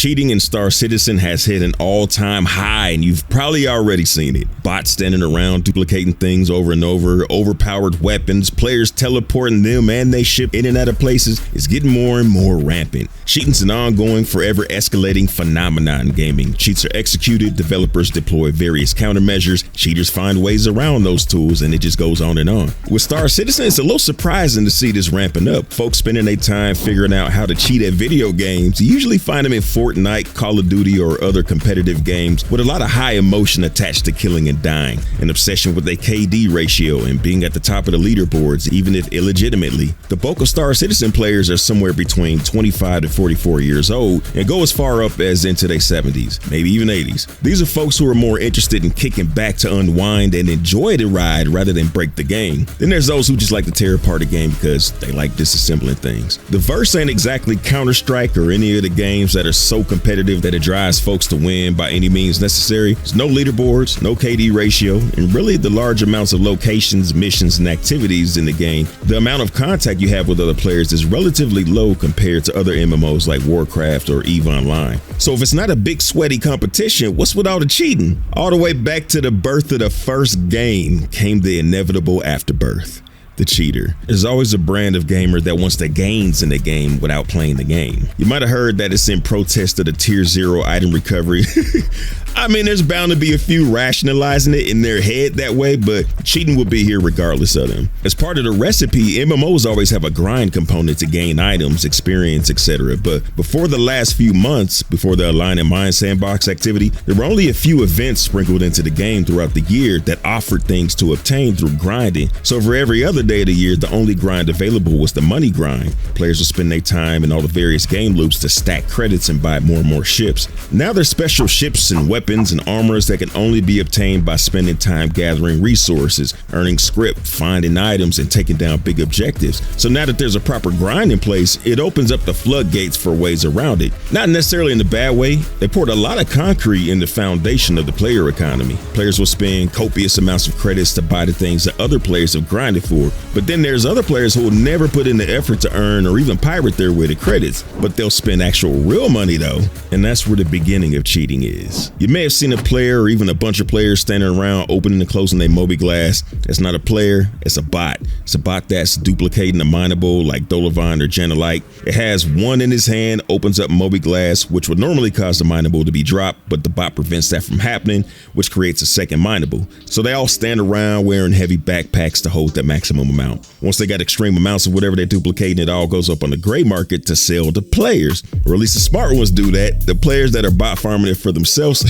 Cheating in Star Citizen has hit an all-time high, and you've probably already seen it. Bots standing around duplicating things over and over, overpowered weapons, players teleporting them and they ship in and out of places. It's getting more and more rampant. Cheating's an ongoing, forever escalating phenomenon in gaming. Cheats are executed, developers deploy various countermeasures, cheaters find ways around those tools, and it just goes on and on. With Star Citizen, it's a little surprising to see this ramping up. Folks spending their time figuring out how to cheat at video games. You usually find them in Fortnite, Call of Duty, or other competitive games with a lot of high emotion attached to killing and dying, an obsession with a KD ratio and being at the top of the leaderboards, even if illegitimately. The bulk of Star Citizen players are somewhere between 25 to 44 years old and go as far up as into their 70s, maybe even 80s. These are folks who are more interested in kicking back to unwind and enjoy the ride rather than break the game. Then there's those who just like to tear apart a game because they like disassembling things. The verse ain't exactly Counter-Strike or any of the games that are so competitive that it drives folks to win by any means necessary. There's no leaderboards, no KD ratio, and really the large amounts of locations, missions, and activities in the game. The amount of contact you have with other players is relatively low compared to other MMOs like Warcraft or EVE Online. So if it's not a big sweaty competition, what's with all the cheating? All the way back to the birth of the first game came the inevitable afterbirth. The cheater. There's always a brand of gamer that wants the gains in the game without playing the game. You might have heard that it's in protest of the tier 0 item recovery. I mean, there's bound to be a few rationalizing it in their head that way, but cheating will be here regardless of them. As part of the recipe, MMOs always have a grind component to gain items, experience, etc. But before the last few months, before the Align and Mind sandbox activity, there were only a few events sprinkled into the game throughout the year that offered things to obtain through grinding. So for every other day of the year, the only grind available was the money grind. Players will spend their time in all the various game loops to stack credits and buy more and more ships. Now there's special ships and weapons and armors that can only be obtained by spending time gathering resources, earning script, finding items, and taking down big objectives. So now that there's a proper grind in place, it opens up the floodgates for ways around it. Not necessarily in a bad way. They poured a lot of concrete in the foundation of the player economy. Players will spend copious amounts of credits to buy the things that other players have grinded for. But then there's other players who will never put in the effort to earn or even pirate their way to credits, but they'll spend actual real money though. And that's where the beginning of cheating is. You may have seen a player or even a bunch of players standing around opening and closing their Moby Glass. That's not a player, it's a bot. It's a bot that's duplicating a mineable like Dolovine or Janelite. It has one in his hand, opens up Moby Glass, which would normally cause the mineable to be dropped, but the bot prevents that from happening, which creates a second mineable. So they all stand around wearing heavy backpacks to hold that maximum amount. Once they got extreme amounts of whatever they're duplicating, it all goes up on the gray market to sell to players, or at least the smart ones do that. The players that are bot farming it for themselves.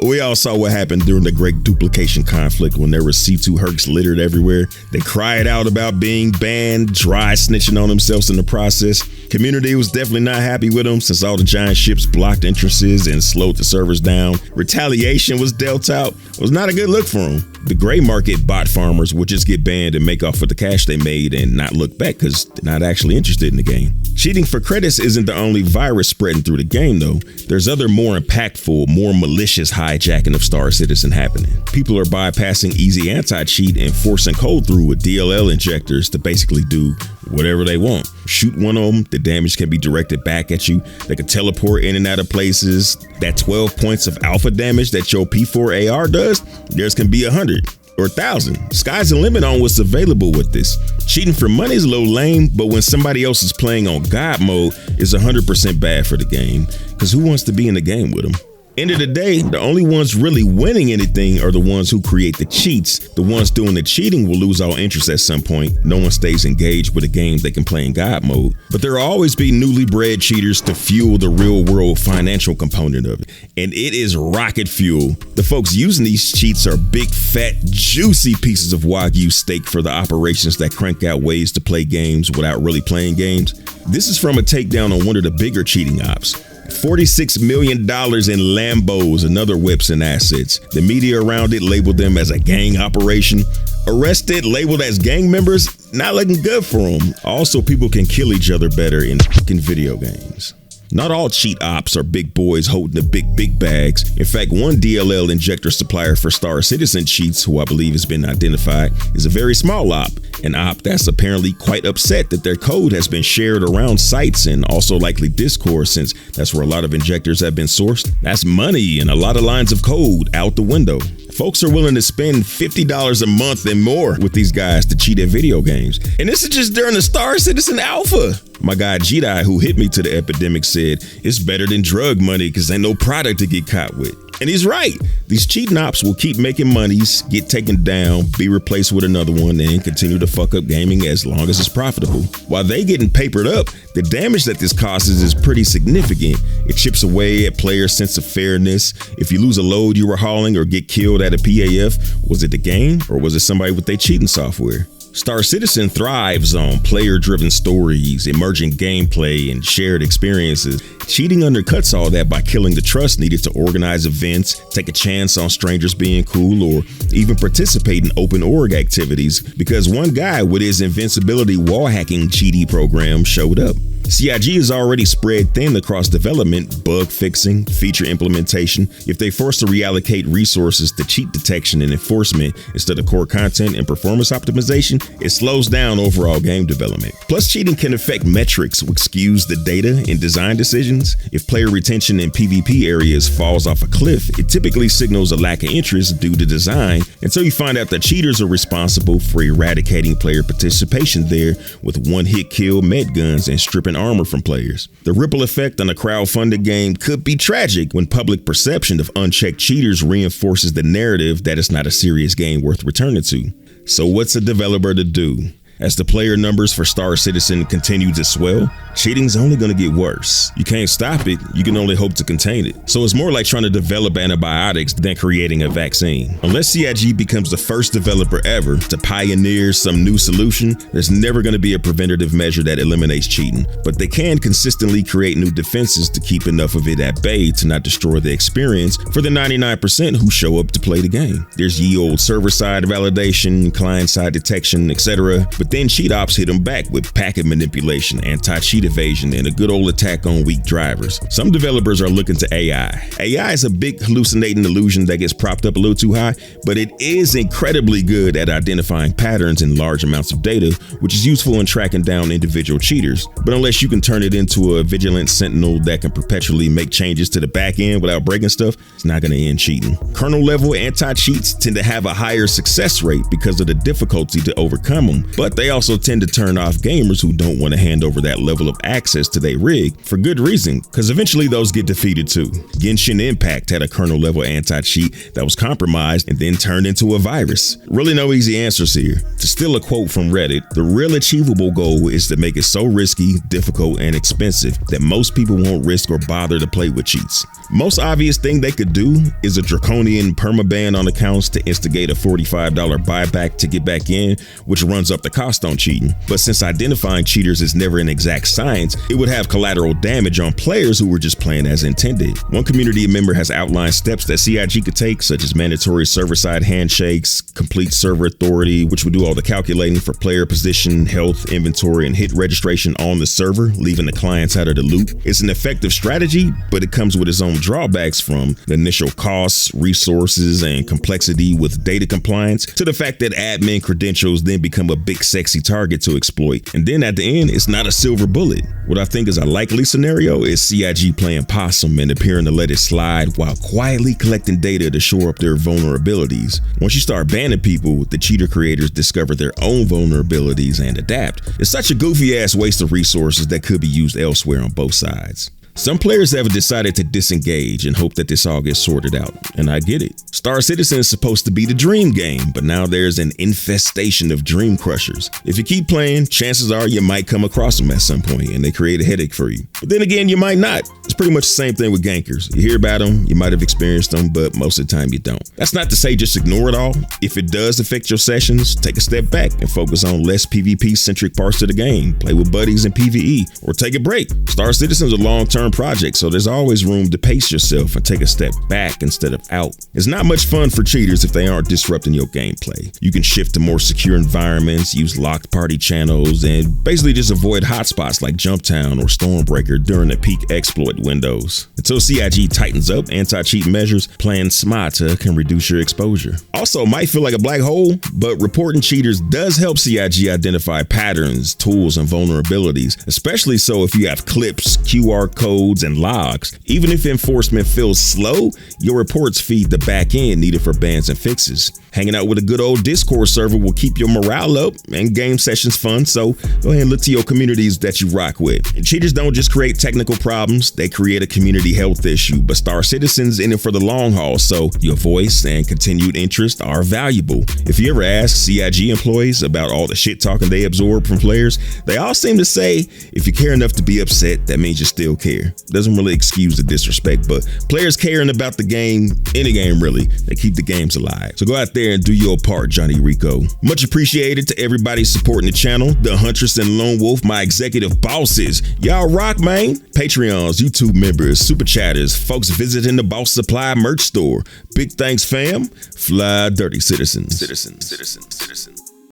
We all saw what happened during the great duplication conflict when there were C2 hercs littered everywhere. They cried out about being banned, dry snitching on themselves in the process. Community was definitely not happy with them since all the giant ships blocked entrances and slowed the servers down. Retaliation was dealt out. It was not a good look for them. The gray market bot farmers would just get banned and make off with the cash they made and not look back because they're not actually interested in the game. Cheating for credits isn't the only virus spreading through the game though. There's other more impactful, more malicious hijacking of Star Citizen happening. People are bypassing easy anti-cheat and forcing code through with DLL injectors to basically do whatever they want. Shoot one of them, the damage can be directed back at you. They can teleport in and out of places. That 12 points of alpha damage that your P4 AR does, theirs can be 100 or 1,000. Sky's the limit on what's available with this. Cheating for money is a little lame, but when somebody else is playing on God mode, it's 100% bad for the game, because who wants to be in the game with them? End of the day, the only ones really winning anything are the ones who create the cheats. The ones doing the cheating will lose all interest at some point. No one stays engaged with a game they can play in God mode. But there will always be newly bred cheaters to fuel the real world financial component of it. And it is rocket fuel. The folks using these cheats are big, fat, juicy pieces of Wagyu steak for the operations that crank out ways to play games without really playing games. This is from a takedown on one of the bigger cheating ops. $46 million in Lambos and other whips and assets. The media around it labeled them as a gang operation. Arrested, labeled as gang members, not looking good for them. Also, people can kill each other better in fucking video games. Not all cheat ops are big boys holding the big bags. In fact, one DLL injector supplier for Star Citizen cheats, who I believe has been identified, is a very small op. An op that's apparently quite upset that their code has been shared around sites and also likely Discord, since that's where a lot of injectors have been sourced. That's money and a lot of lines of code out the window. Folks are willing to spend $50 a month and more with these guys to cheat at video games. And this is just during the Star Citizen Alpha. My guy Jedi, who hit me to the epidemic, said it's better than drug money because ain't no product to get caught with. And he's right. These cheating ops will keep making monies, get taken down, be replaced with another one, and continue to fuck up gaming as long as it's profitable. While they getting papered up, the damage that this causes is pretty significant. It chips away at players' sense of fairness. If you lose a load you were hauling or get killed at a PAF, was it the game or was it somebody with their cheating software? Star Citizen thrives on player-driven stories, emerging gameplay, and shared experiences. Cheating undercuts all that by killing the trust needed to organize events, take a chance on strangers being cool, or even participate in open org activities, because one guy with his invincibility wall hacking cheaty program showed up. CIG is already spread thin across development, bug fixing, feature implementation. If they force to reallocate resources to cheat detection and enforcement instead of core content and performance optimization, it slows down overall game development. Plus, cheating can affect metrics, which skews the data and design decisions. If player retention in PvP areas falls off a cliff, it typically signals a lack of interest due to design, until you find out that cheaters are responsible for eradicating player participation there with one-hit kill med guns and stripping armor from players. The ripple effect on a crowdfunded game could be tragic when public perception of unchecked cheaters reinforces the narrative that it's not a serious game worth returning to. So what's a developer to do? As the player numbers for Star Citizen continue to swell, cheating's only going to get worse. You can't stop it, you can only hope to contain it. So it's more like trying to develop antibiotics than creating a vaccine. Unless CIG becomes the first developer ever to pioneer some new solution, there's never going to be a preventative measure that eliminates cheating. But they can consistently create new defenses to keep enough of it at bay to not destroy the experience for the 99% who show up to play the game. There's ye old server-side validation, client-side detection, etc. But then cheat ops hit them back with packet manipulation, anti-cheat evasion, and a good old attack on weak drivers. Some developers are looking to AI. AI is a big hallucinating illusion that gets propped up a little too high, but it is incredibly good at identifying patterns in large amounts of data, which is useful in tracking down individual cheaters. But unless you can turn it into a vigilant sentinel that can perpetually make changes to the back end without breaking stuff, it's not going to end cheating. Kernel level anti-cheats tend to have a higher success rate because of the difficulty to overcome them, but they also tend to turn off gamers who don't want to hand over that level of access to their rig for good reason, because eventually those get defeated too. Genshin Impact had a kernel level anti-cheat that was compromised and then turned into a virus. Really no easy answers here. To steal a quote from Reddit, the real achievable goal is to make it so risky, difficult, and expensive that most people won't risk or bother to play with cheats. Most obvious thing they could do is a draconian permaban on accounts to instigate a $45 buyback to get back in, which runs up the cost on cheating. But since identifying cheaters is never an exact science, it would have collateral damage on players who were just playing as intended. One community member has outlined steps that CIG could take, such as mandatory server-side handshakes, complete server authority, which would do all the calculating for player position, health, inventory, and hit registration on the server, leaving the clients out of the loop. It's an effective strategy, but it comes with its own drawbacks, from the initial costs, resources, and complexity with data compliance, to the fact that admin credentials then become a big sexy target to exploit. And then at the end, it's not a silver bullet. What I think is a likely scenario is CIG playing possum and appearing to let it slide while quietly collecting data to shore up their vulnerabilities. Once you start banning people, the cheater creators discover their own vulnerabilities and adapt. It's such a goofy ass waste of resources that could be used elsewhere on both sides. Some players have decided to disengage and hope that this all gets sorted out, and I get it. Star Citizen is supposed to be the dream game, but now there's an infestation of dream crushers. If you keep playing, chances are you might come across them at some point and they create a headache for you. But then again, you might not. It's pretty much the same thing with gankers. You hear about them, you might have experienced them, but most of the time you don't. That's not to say just ignore it all. If it does affect your sessions, take a step back and focus on less PvP-centric parts of the game. Play with buddies in PvE, or take a break. Star Citizen's a long-term long-term project, so there's always room to pace yourself and take a step back instead of out. It's not much fun for cheaters if they aren't disrupting your gameplay. You can shift to more secure environments, use locked party channels, and basically just avoid hotspots like Jumptown or Stormbreaker during the peak exploit windows. Until CIG tightens up anti-cheat measures, playing smarter can reduce your exposure. Also, might feel like a black hole, but reporting cheaters does help CIG identify patterns, tools, and vulnerabilities, especially so if you have clips, QR codes, and logs. Even if enforcement feels slow, your reports feed the back end needed for bans and fixes. Hanging out with a good old Discord server will keep your morale up and game sessions fun, so go ahead and look to your communities that you rock with. And cheaters don't just create technical problems, they create a community health issue, but Star Citizen's in it for the long haul, so your voice and continued interest are valuable. If you ever ask CIG employees about all the shit talking they absorb from players, they all seem to say, if you care enough to be upset, that means you still care. Doesn't really excuse the disrespect, but players caring about the game, any game really, they keep the games alive. So go out there and do your part, Johnny Rico. Much appreciated to everybody supporting the channel, the Huntress and Lone Wolf, my executive bosses. Y'all rock, man. Patreons, YouTube members, super chatters, folks visiting the Boss Supply merch store. Big thanks, fam. Fly dirty citizens.